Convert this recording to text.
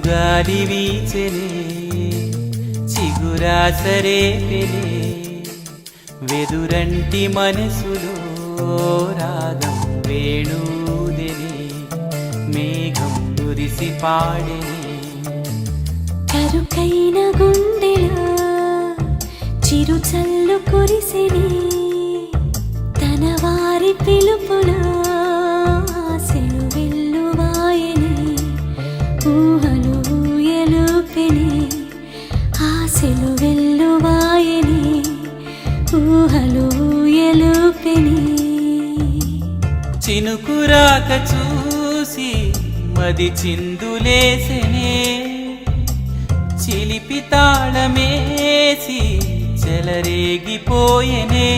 చిరుగాలి వీచెనే చిగురాసరే పెనే వెదురంటి మనసులో రాగం వేణూదెనే మేఘం మురిసి పాడెనే కరుకైన గుండెలో చిరు చల్లు కురిసిని తన వారి పిలుపులో ఆశలు వెల్లువాయని ఊహలు ఊయలుపెని ఆశలు వెల్లువాయని ఊహలు ఊయలుపెని చినుకురాక చూసి మది చిందులేసెనే చిలిపి తాళమేసి చెలరేగిపోయెనే